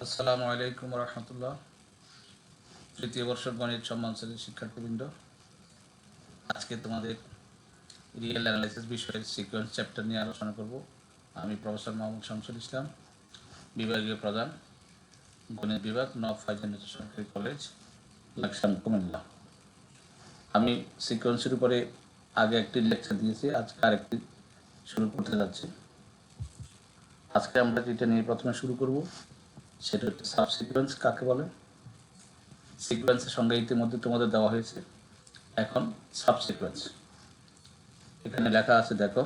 আসসালামু আলাইকুম রহমতুল্লাহ। তৃতীয় বর্ষের গণিত সম্মান শ্রেণীর শিক্ষার্থীবৃন্দ, আজকে তোমাদের রিয়েল অ্যানালাইসিস বিষয়ের সিকোয়েন্স চ্যাপ্টার নিয়ে আলোচনা করব। আমি প্রফেসর মোহাম্মদ শামসুল ইসলাম, বিভাগীয় প্রধান, গণিত বিভাগ, নওয়াব ফাইজুন্নেছা সরকারি কলেজ, লাকসাম, কুমিল্লা। আমি সিকোয়েন্সের উপরে আগে একটি লেকচার দিয়েছি, আজকে আরেকটি শুরু করতে যাচ্ছি। আজকে আমরা যেটা নিয়ে প্রথমে শুরু করব সেটা হচ্ছে সাবসিকোয়েন্স কাকে বলে। সিকোয়েন্সের সংজ্ঞা ইতিমধ্যে তোমাদের দেওয়া হয়েছে। এখন সাবসিকোয়েন্স, এখানে লেখা আছে দেখো,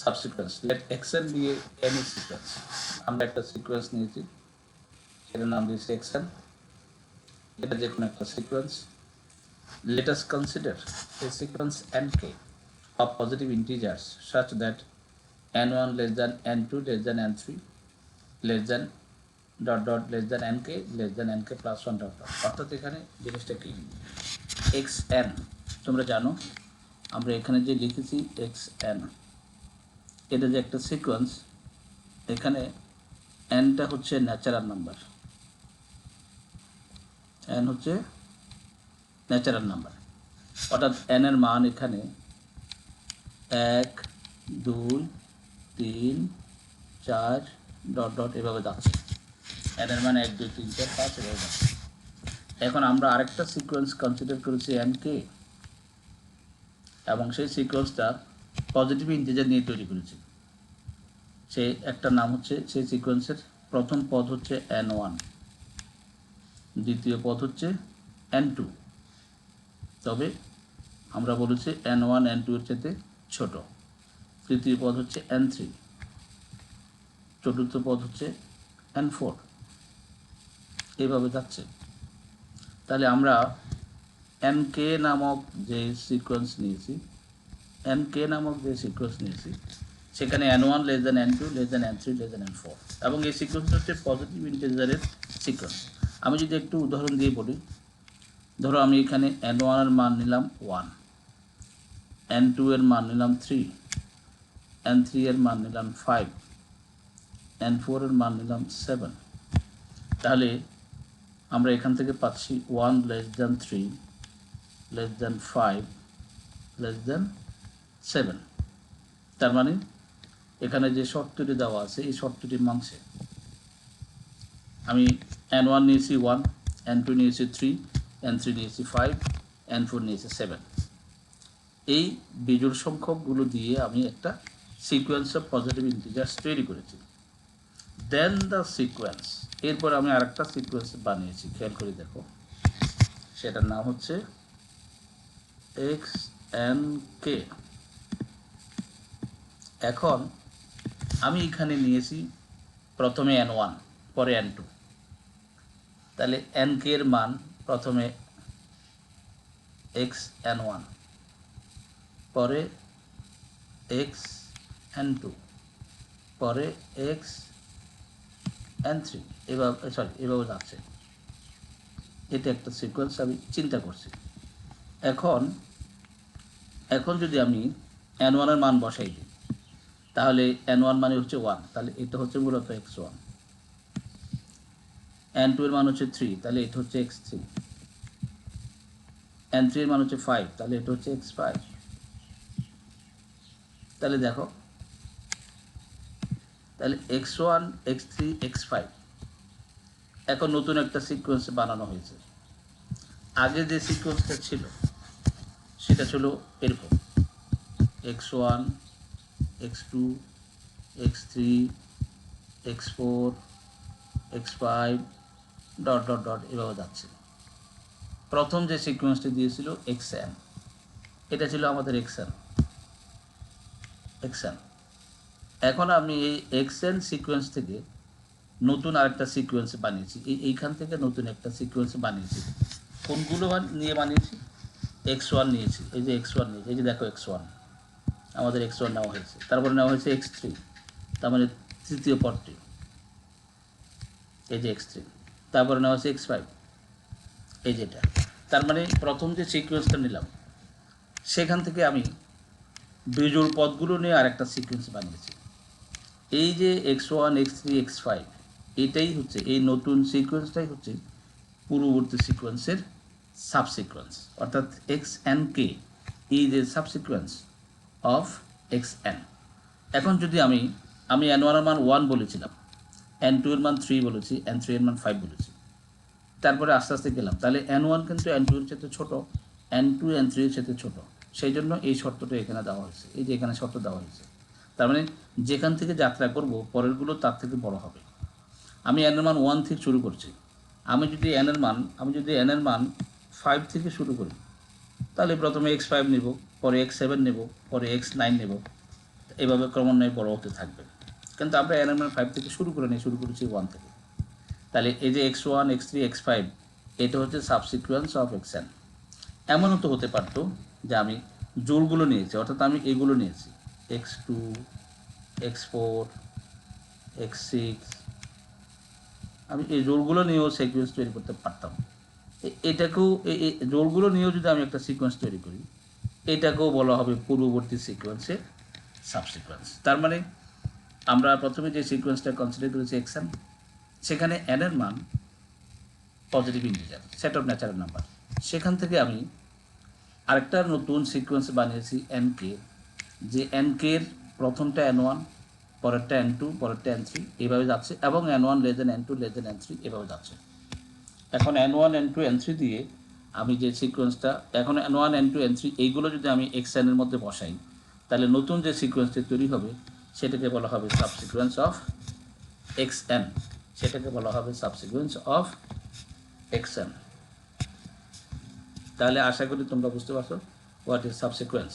subsequence let x n be any sequence. আমরা একটা সিকোয়েন্স নিয়েছি, সেটার নাম দিয়েছি এক্সএন। এটা যে কোনো একটা sequence. Let us consider A sequence nk of positive integers such that n1 less than n2 less than n3 less than dot dot less than nk less than nk plus 1 dot dot। অর্থাৎ এখানে জিনিসটা কি, xn তোমরা জানো, আমরা এখানে যে লিখেছি xn, এটা যে একটা সিকোয়েন্স, এখানে এনটা হচ্ছে ন্যাচারাল নাম্বার, এন হচ্ছে ন্যাচারাল নাম্বার। অর্থাৎ এন এর মান এখানে 1 2 3 4 ডট ডট এভাবে যাচ্ছে। এন এর মান 1 2 3 4 5 এভাবে যাচ্ছে। এখন আমরা আরেকটা সিকোয়েন্স কনসিডার করেছি এনকে, এবং সেই সিকোয়েন্সটা পজিটিভ ইন্টিজার নিয়ে তৈরি করেছি। সেই একটা নাম হচ্ছে, সেই সিকোয়েন্সের প্রথম পদ হচ্ছে n1, দ্বিতীয় পদ হচ্ছে n2, তবে আমরা বলেছি n1 n2 এর চাইতে ছোট। তৃতীয় পদ হচ্ছে n3, চতুর্থ পদ হচ্ছে n4, এইভাবে যাচ্ছে। তাহলে আমরা nk নামক যে সিকোয়েন্স নিয়েছি, সেখানে n1 less than n2 less than n3 less than n4, এবং এই সিকোয়েন্স হচ্ছে পজিটিভ ইন্টিজারের সিকোয়েন্স। আমি যদি একটু উদাহরণ দিয়ে বলি, ধরো আমি এখানে n1 এর মান নিলাম 1, n2 এর মান নিলাম 3, n3 এর মান নিলাম 5, n4 এর মান নিলাম 7। তাহলে আমরা এখান থেকে পাচ্ছি 1 less than 3 less than 5 less than 7। তার মানে এখানে যে শর্তটি দেওয়া আছে, এই শর্তটির মানছে আমি n1 নিয়েছি 1, n2 নিয়েছি 3, n3 নিয়েছি 5, n4 নিয়েছি 7। এই বিজোড় সংখ্যকগুলো দিয়ে আমি একটা সিকোয়েন্স অফ পজিটিভ ইন্টিজার্স তৈরি করেছি। দেন দ্য সিকোয়েন্স, এরপর আমি আরেকটা সিকোয়েন্স বানিয়েছি, খেয়াল করে দেখো, সেটার নাম হচ্ছে xnk। এখন আমি এখানে নিয়েছি প্রথমে n1, পরে n2, তাহলে nk এর মান প্রথমে xn1, পরে xn2, পরে xn3, এভাবে যাচ্ছে। এটা একটা সিকোয়েন্স আমি চিন্তা করছি। এখন যদি আমি n1 এর মান বসাই দিই, তাহলে n1 মানে হচ্ছে 1, তাহলে এটা হচ্ছে মূলত x1। n2 এর মান হচ্ছে 3, তাহলে এটা হচ্ছে x3। n3 এর মান হচ্ছে 5, তাহলে এটা হচ্ছে x5। তাহলে দেখো, তাহলে x1 x3 x5 এখন নতুন একটা সিকোয়েন্স বানানো হয়েছে। আগে যে সিকোয়েন্সটা ছিল সেটা ছিল এরকম x1 x2 x3 x4 x5 dot dot dot এভাবে যাচ্ছে। প্রথম যে সিকোয়েন্সটি দিয়েছিল xn, এটা ছিল আমাদের xn। এখন আমি এই xn সিকোয়েন্স থেকে নতুন আরেকটা সিকোয়েন্স বানিয়েছি, এইখান থেকে নতুন একটা সিকোয়েন্স বানিয়েছি। কোনগুলো নিয়ে বানিয়েছি? x1 নিয়েছি, এই যে x1 নিয়েছি, এই যে দেখো x1, আমাদের x1 নেওয়া হয়েছে। তারপরে নেওয়া হয়েছে x3, তার মানে তৃতীয় পদটি, এই যে x3। তারপরে নেওয়া হয়েছে x5, এই যেটা। তার মানে প্রথম যে সিকোয়েন্সটা নিলাম, সেখান থেকে আমি বিজোড় পদগুলো নিয়ে আরেকটা সিকোয়েন্স বানিয়েছি। এই যে x1 x3 x5 এটাই হচ্ছে, এই নতুন সিকোয়েন্সটাই হচ্ছে পূর্ববর্তী সিকোয়েন্সের সাবসিকোয়েন্স, অর্থাৎ xnk এই যে সাবসিকোয়েন্স অফ xn। এখন যদি আমি n1 এর মান 1 বলেছিলাম, n2 এর মান 3 বলেছি, n3 এর মান 5 বলেছি, তারপরে আস্তে আস্তে গেলাম, তাহলে n1 কিন্তু n2 এর চেয়ে ছোট, n2 n3 এর চেয়ে ছোট, সেই জন্য এই শর্তটা এখানে দেওয়া হয়েছে, এই যে এখানে শর্ত দেওয়া হয়েছে। তার মানে যেখান থেকে যাত্রা করব পরেরগুলো তার থেকে বড় হবে। আমি n এর মান 1 থেকে শুরু করছি, আমি যদি n এর মান 5 থেকে শুরু করি, তাহলে প্রথমে x5 নেব, পরে x7 নেব, পরে x9 নেব, এভাবে ক্রমান্বয়ে বড় হতে থাকবে। কিন্তু আমরা n এর মান 5 থেকে শুরু করেছি 1 থেকে। তাহলে এই যে x1 x3 x5 এটা হচ্ছে সাবসিকুয়েন্স অফ xn। এমনও তো হতে পারতো যে আমি জোড়গুলো নিয়েছি, অর্থাৎ আমি এগুলো নিয়েছি x2 x4 x6, আমি এই জোড়গুলো নিয়েও সিকোয়েন্স তৈরি করতে পারতাম। এটাকেও এই জোড়গুলো নিয়েও যদি আমি একটা সিকোয়েন্স তৈরি করি, এটাকেও বলা হবে পূর্ববর্তী সিকোয়েন্সের সাবসিকোয়েন্স। তার মানে আমরা প্রথমে যে সিকোয়েন্সটা কনসিডার করেছি xn, সেখানে n এর মান positive integer, set of natural number. সেখান থেকে আমি আরেকটা নতুন সিকোয়েন্স বানিয়েছি nk, যে nk এর প্রথমটা n1, পরেরটা n2, পরেরটা n3 এইভাবে যাচ্ছে, এবং n1 less than n2 less than n3 এভাবে যাচ্ছে। এখন n1 n2 n3 দিয়ে আমি যে সিকোয়েন্সটা, এখন n1 n2 n3 এইগুলো যদি আমি xn এর মধ্যে বসাই, তাহলে নতুন যে সিকোয়েন্সটি তৈরি হবে সেটাকে বলা হবে সাবসিকোয়েন্স অফ xn, সেটাকে বলা হবে সাবসিকোয়েন্স অফ xn। তাহলে আশা করি তোমরা বুঝতে পারছো হোয়াট ইজ সাবসিকোয়েন্স।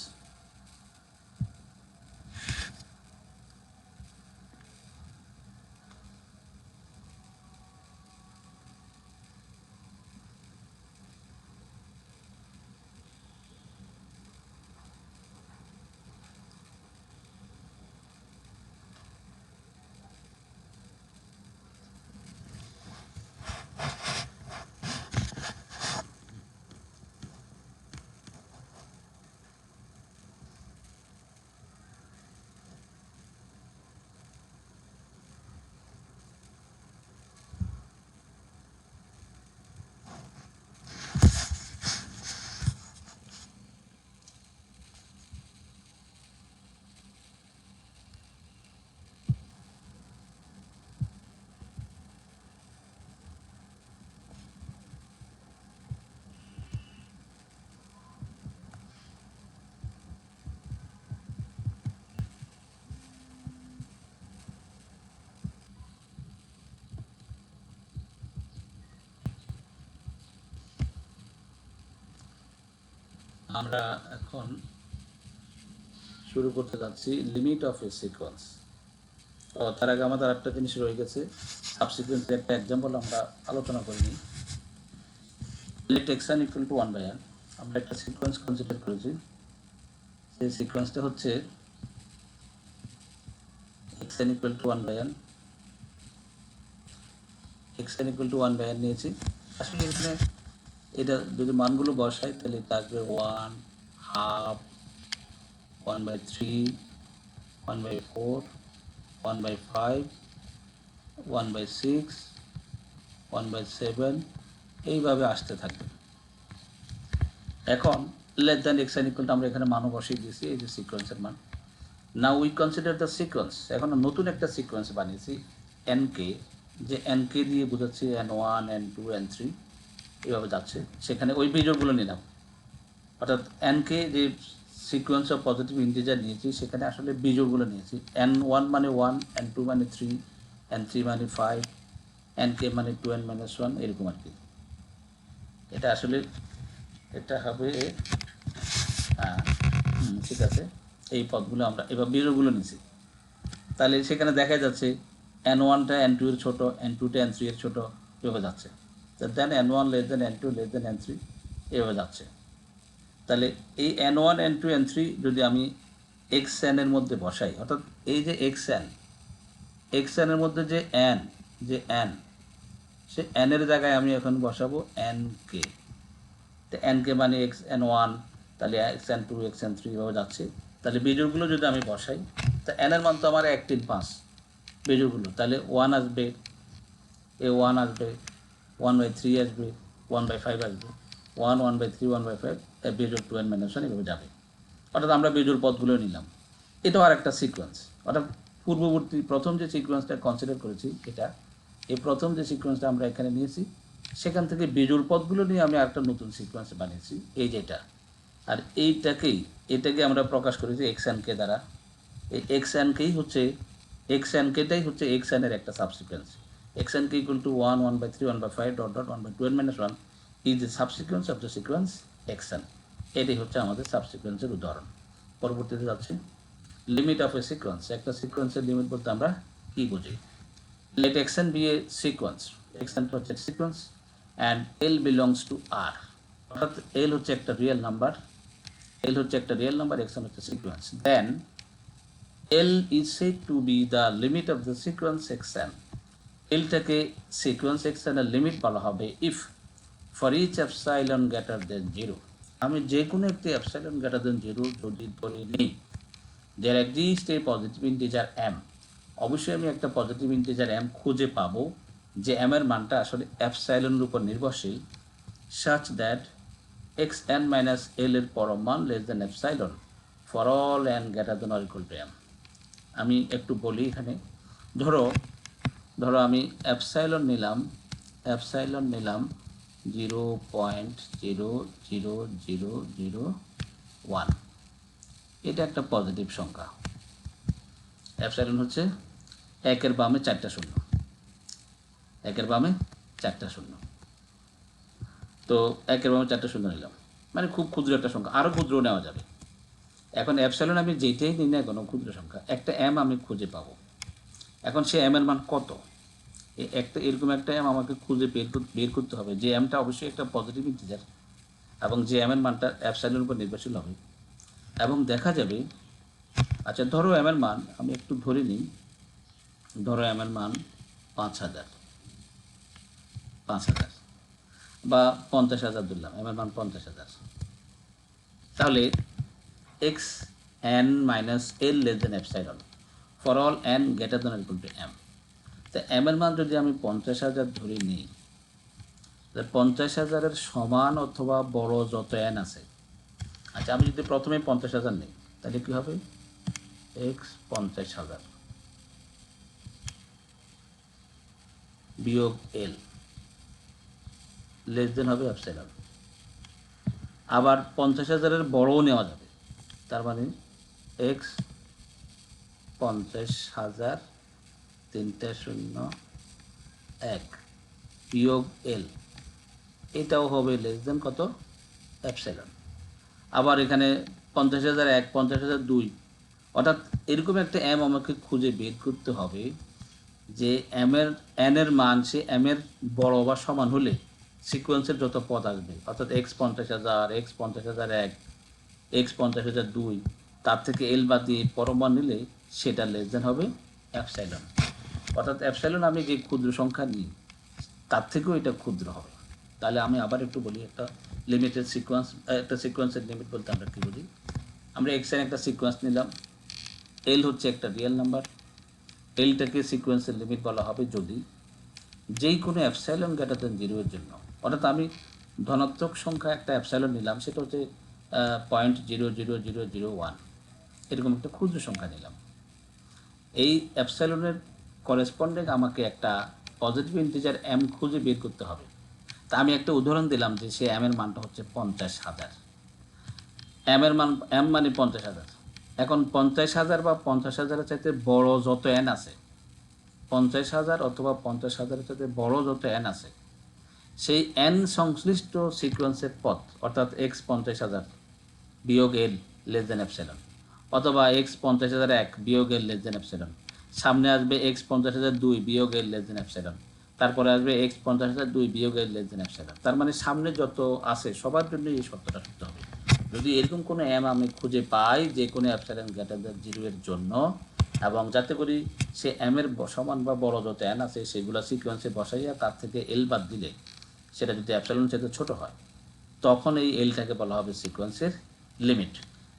আমরা এখন শুরু করতে যাচ্ছি লিমিট অফ এ সিকোয়েন্স। তো তার আগে আমাদের একটা জিনিস রয়ে গেছে, সাবসিকুয়েন্সের একটা এক্সাম্পল আমরা আলোচনা করিনি। Late xn equal to 1/n, আমরা একটা সিকোয়েন্স কনসিডার করেছি। সেই সিকোয়েন্সটা হচ্ছে xn equal to 1/n, xn equal to 1/n নিয়েছি। আসলে এখানে এটা যদি মানগুলো বসাই তাহলে এটা আসবে 1 হাফ, 1/3, 1/4, 1/5, 1/6, 1/7 এইভাবে আসতে থাকবে। এখন less than xn equal two আমরা এখানে মানও বসিয়ে দিয়েছি, এই যে সিকোয়েন্সের মান। Now we consider the sequence. এখন নতুন একটা সিকোয়েন্স বানিয়েছি nk, যে nk দিয়ে বোঝাচ্ছি n1 n2 n3 এভাবে যাচ্ছে, সেখানে ওই বিজোড়গুলো নিলাম, অর্থাৎ nk যে সিকোয়েন্স অফ পজিটিভ ইন্টিজার নিয়েছি সেখানে আসলে বিজোড়গুলো নিয়েছি। n1 মানে 1, n2 মানে 3, n3 মানে 5, nk মানে 2n minus 1 এরকম আর কি। এটা আসলে এটা হবে, ঠিক আছে, এই পদগুলো আমরা এবার বিজোড়গুলো নিয়েছি। তাহলে সেখানে দেখা যাচ্ছে n1টা n2 এর ছোটো, n2টা n3 এর ছোটো, এভাবে যাচ্ছে। দেন n1 less than n2 less than n3 এভাবে যাচ্ছে। তাহলে এই n1 n2 n3 যদি আমি xn এর মধ্যে বসাই, অর্থাৎ এই যে xn এর মধ্যে যে n, সে n এর জায়গায় আমি এখন বসাবো nk। তো nk মানে xn1, তাহলে xn2 xn3 এভাবে যাচ্ছে। তাহলে বিজোড়গুলো যদি আমি বসাই, তা n এর মান তো আমার 1 3 5, বেজোড়গুলো, তাহলে 1 আসবে, এ 1 আসবে, 1/3 আসবে, 1/5 আসবে, 1/3, 1/5, বেজোড় 2n-1 এভাবে যাবে। অর্থাৎ আমরা বেজোড় পদগুলো নিলাম। এটাও আর একটা সিকোয়েন্স, অর্থাৎ পূর্ববর্তী প্রথম যে সিকোয়েন্সটা কনসিডার করেছি এটা, এই প্রথম যে সিকোয়েন্সটা আমরা এখানে নিয়েছি সেখান থেকে বেজোড় পদগুলো নিয়ে আমি আরেকটা নতুন সিকোয়েন্স বানিয়েছি, এই যেটা। আর এটাকে আমরা প্রকাশ করেছি এক্স অ্যান্ড কে দ্বারা। এই এক্স অ্যান্ড কেটাই হচ্ছে এক্স অ্যানের একটা সাবসিকোয়েন্স। X and K equal to 1, 1/3, 1/5, dot dot 1/2n-1 is the সাবসিকোয়েন্স of the sequence x an. এটাই হচ্ছে আমাদের সাবসিকোয়েন্সের উদাহরণ। পরবর্তীতে যাচ্ছে লিমিট অফ এ সিকোয়েন্স। একটা সিকোয়েন্সের লিমিট বলতে আমরা কী বুঝি? Let x n be a sequence, x n হচ্ছে sequence and l belongs to R, অর্থাৎ এল হচ্ছে একটা রিয়েল নাম্বার, এক্স অ্যান হচ্ছে sequence. Then L is said to be the limit of the sequence xn. Lটাকে sequence xn এর limit বলা হবে if for each epsilon greater than 0. আমি যে কোনো একটি epsilon greater than 0 যদি ধরে নিই there exists a positive integer m, অবশ্যই আমি একটা পজিটিভ ইন্টিজার m খুঁজে পাবো যে m এর মানটা আসলে এপসাইলনের উপর নির্ভরশীল, such that xn minus l এর পরম মান less than epsilon for all n greater than or equal to m. আমি একটু বলি এখানে, ধরো আমি এপসাইলন নিলাম 0.00001, এটা একটা পজিটিভ সংখ্যা। এপসাইলন হচ্ছে 1-এর বামে 4টা শূন্য, 1-এর বামে 4টা শূন্য। তো 1-এর বামে 4টা শূন্য নিলাম, মানে খুব ক্ষুদ্র একটা সংখ্যা, আরও ক্ষুদ্র নেওয়া যাবে। এখন অ্যাপসাইলন আমি যেটাই নিই না কোনো ক্ষুদ্র সংখ্যা, একটা এম আমি খুঁজে পাবো। এখন সে এম এর মান কত, এরকম একটা এম আমাকে খুঁজে বের করতে হবে, যে এমটা অবশ্যই একটা পজিটিভ ইন্টিজার এবং যে এম এর মানটা অ্যাপসাইলনের উপর নির্ভরশীল হবে। এবং দেখা যাবে, আচ্ছা ধরো এম এর মান আমি একটু ধরে নিই, ধরো এম এর মান 5,000 বা 50,000 ধরলাম, এম এর মান 50,000, তাহলে x n minus l less than epsilon for all n greater than or equal to m. তো m এর মান যদি আমি 50,000 ধরে নিই, 50,000-এর সমান অথবা বড় যত n আছে, আচ্ছা আমি যদি প্রথমে 50,000 নিই তাহলে কী হবে, x 50,000 বিয়োগ l লেস দেন হবে এপসাইলন। আবার 50,000-এর বড়ও নেওয়া যাবে, তার মানে x 50,000 3টা শূন্য 1 বিয়োগ l, এটাও হবে লেস দেন কত, এপসাইলন। আবার এখানে 50,001 50,002, অর্থাৎ এরকম একটা এম আমাকে খুঁজে বের করতে হবে যে n এর মান সে m এর বড় বা সমান হলে সিকোয়েন্সের যত পদ আসবে, অর্থাৎ x 50,000, x 50,001, x 50,002, তার থেকে এল বাদ দিয়ে পরম মান নিলে সেটা লেস দেন হবে অ্যাপসাইলন। অর্থাৎ অ্যাপসাইলন আমি যে ক্ষুদ্র সংখ্যা নিই তার থেকেও এটা ক্ষুদ্র হবে। তাহলে আমি আবার একটু বলি, একটা লিমিটেড সিকোয়েন্স, একটা সিকোয়েন্সের লিমিট বলতে আমরা কী বলি, আমরা এক্স এর একটা সিকোয়েন্স নিলাম, এল হচ্ছে একটা রিয়েল নাম্বার, এলটাকে সিকোয়েন্সের লিমিট বলা হবে যদি যেই কোনো অ্যাপসাইলন গ্রেটার দেন 0 এর জন্য, অর্থাৎ আমি ধনাত্মক সংখ্যা একটা অ্যাপসাইলন নিলাম, সেটা হচ্ছে 0.00001, এরকম একটা ক্ষুদ্র সংখ্যা নিলাম। এই অ্যাপসাইলনের করেসপন্ডিং আমাকে একটা পজিটিভ ইন্টিজার m খুঁজে বের করতে হবে। তা আমি একটা উদাহরণ দিলাম যে সে m এর মানটা হচ্ছে 50,000, m এর মান m মানে 50,000। এখন 50,000 বা 50,000-এর চাইতে বড় যত n আছে, 50,000 অথবা 50,000-এর চাইতে বড় যত n আছে, সেই n সংশ্লিষ্ট সিকোয়েন্সের পথ, অর্থাৎ x 50,000 বিয়োগ l লেস দেন এপসাইলন, অথবা x 50,001 বিয়োগ l লেস দেন এপসাইলন, সামনে আসবে x 50,002 বিয়োগ l লেস দেন এপসাইলন, তারপরে আসবে x 50,002 বিয়োগ l লেস দেন এপসাইলন। তার মানে সামনে যত আছে সবার জন্য এই শর্তটা সত্য হবে। যদি এরকম কোনো m আমি খুঁজে পাই যে কোনো এপসাইলন গ্রেটার দেন 0 এর জন্য, এবং যাতে করি সে m এর সমান বা বড় যত n আছে সেগুলো সিকোয়েন্সে বসাইয়া তার থেকে l বাদ দিলে সেটা যদি অ্যাপসাইলন চাইতে ছোটো হয়, তখন এই এলটাকে বলা হবে সিকোয়েন্সের লিমিট।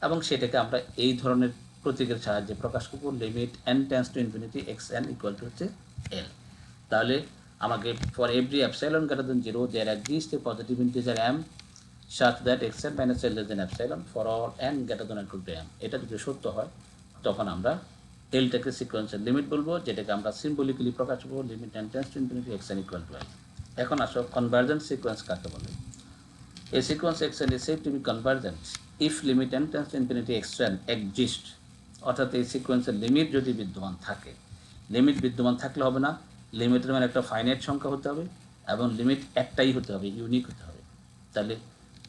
এবং সেটাকে আমরা এই ধরনের প্রতীকের সাহায্যে প্রকাশ করব, limit n tends to infinity xn equal to হচ্ছে l। তাহলে আমাকে for every epsilon greater than 0 there exist a positive integer m such that xn minus l less than epsilon for all n greater than or equal to m। এটা যদি সত্য হয় তখন আমরা এলটাকে সিকোয়েন্সের লিমিট বলবো, যেটাকে আমরা সিম্বলিক্যালি প্রকাশ করবো limit n tends to infinity xn equal two l। এখন আসো কনভার্জেন্ট সিকোয়েন্স কাকে বলে। A sequence xn is said to be convergent if limit n tends to infinity xn exist, অর্থাৎ এই সিকোয়েন্সের লিমিট যদি বিদ্যমান থাকে। লিমিট বিদ্যমান থাকলে হবে না, লিমিটের মানে একটা ফাইনাইট সংখ্যা হতে হবে এবং লিমিট একটাই হতে হবে, ইউনিক হতে হবে। তাহলে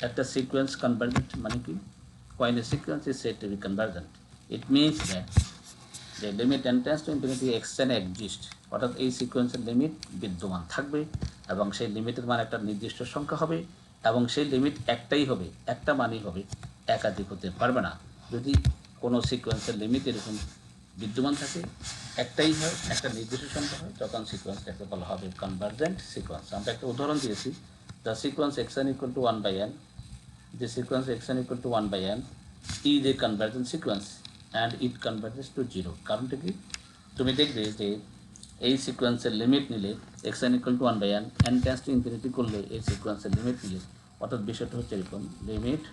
একটা সিকোয়েন্স কনভার্জেন্ট মানে কি? when a sequence is said to be convergent it means that the limit n tends to infinity xn exist, অর্থাৎ এই সিকোয়েন্সের লিমিট বিদ্যমান থাকবে এবং সেই লিমিটের মান একটা নির্দিষ্ট সংখ্যা হবে এবং সেই লিমিট একটাই হবে, একটা মানই হবে, একাধিক হতে পারবে না। যদি কোনো সিকোয়েন্সের লিমিট এরকম বিদ্যমান থাকে, একটাই হয়, একটা নির্দিষ্ট সংখ্যা হয়, তখন সিকোয়েন্সটাকে বলা হবে কনভার্জেন্ট সিকোয়েন্স। আমরা একটা উদাহরণ দিয়েছি, the sequence xn equal to 1/n, the sequence xn equal to 1/n is a convergent sequence and it converges to 0। কারণটা কি? তুমি দেখবে যে এই সিকোয়েন্সের লিমিট নিলে xn equal to 1/n, n tends to infinity করলে এই সিকোয়েন্সের লিমিট নিলে, অর্থাৎ বিষয়টা হচ্ছে এরকম, limit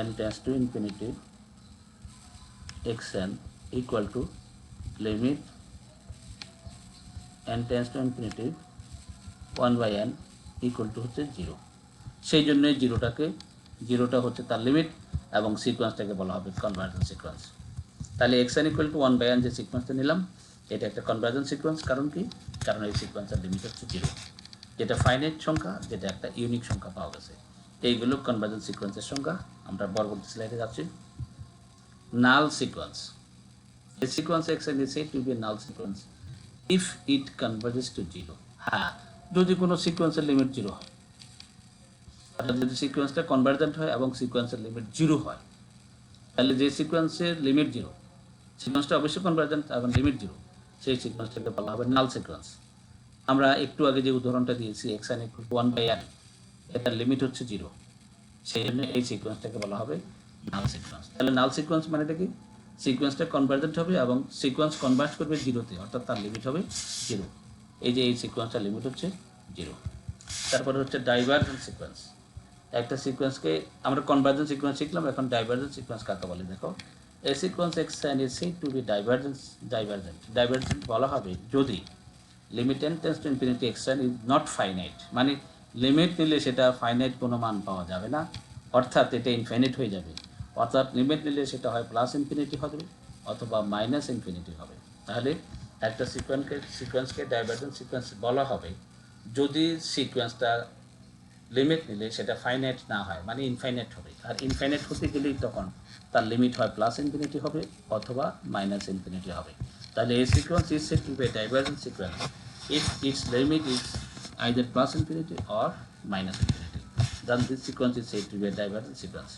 n tends to infinity xn equal to limit n tends to infinity 1/n equal to হচ্ছে 0। সেই জন্যই জিরোটা হচ্ছে তার লিমিট এবং সিকোয়েন্সটাকে বলা হবে কনভার্জেন্ট সিকোয়েন্স। তাহলে xn ইকুয়াল টু 1/n যে সিকোয়েন্সটা নিলাম এটা একটা কনভার্জেন্ট সিকোয়েন্স। কারণ কি? কারণ এই সিকোয়েন্সের লিমিট হচ্ছে 0, যেটা ফাইনাইট সংখ্যা, যেটা একটা ইউনিক সংখ্যা পাওয়া গেছে। এইগুলো কনভার্জেন্ট সিকোয়েন্সের সংখ্যা। আমরা পরবর্তী স্লাইডে যাচ্ছি। নাল sequence. A sequence xn is said to be a null sequence if it converges to 0। হ্যাঁ, যদি কোনো সিকোয়েন্সের লিমিট 0 হয়, অর্থাৎ যদি সিকোয়েন্সটা কনভার্জেন্ট হয় এবং সিকোয়েন্সের লিমিট 0 হয়, তাহলে যে সিকোয়েন্সের লিমিট 0, সিকোয়েন্সটা অবশ্যই কনভার্জেন্ট এবং লিমিট 0, সেই সিকোয়েন্সটাকে বলা হবে নাল সিকোয়েন্স। আমরা একটু আগে যে উদাহরণটা দিয়েছি xn equal to 1/n, এটার লিমিট হচ্ছে 0, সেই জন্য এই সিকোয়েন্সটাকে বলা হবে নাল সিকোয়েন্স। তাহলে নাল সিকোয়েন্স মানেটা কি? সিকোয়েন্সটা কনভার্জেন্ট হবে এবং সিকোয়েন্স কনভার্ট করবে 0-তে, অর্থাৎ তার লিমিট হবে 0। এই যে এই সিকোয়েন্সটার লিমিট হচ্ছে 0। তারপরে হচ্ছে ডাইভারজেন্ট সিকোয়েন্স। একটা সিকোয়েন্সকে আমরা কনভার্জেন্ট সিকোয়েন্স শিখলাম, এখন ডাইভারজেন্ট সিকোয়েন্স কাকে বলে দেখো। A sequence xn is said to be divergent বলা হবে যদি limit n tends to infinity xn is not finite, মানে লিমিট নিলে সেটা ফাইনাইট কোনো মান পাওয়া যাবে না, অর্থাৎ এটা ইনফাইনাইট হয়ে যাবে। অর্থাৎ লিমিট নিলে সেটা হয় প্লাস ইনফিনিটি হবে অথবা মাইনাস ইনফিনিটি হবে। তাহলে একটা সিকোয়েন্সকে ডাইভারজেন্ট সিকোয়েন্স বলা হবে যদি সিকোয়েন্সটা লিমিট নিলে সেটা ফাইনাইট না হয়, মানে ইনফাইনাইট হবে। আর ইনফাইনাইট হতে গেলেই তখন তার লিমিট হয় প্লাস ইনফিনিটি হবে অথবা মাইনাস ইনফিনিটি হবে। তাহলে এই sequence is said to be a divergent sequence if its limit is either plus infinity or minus infinity, then this sequence is said to be a divergent sequence।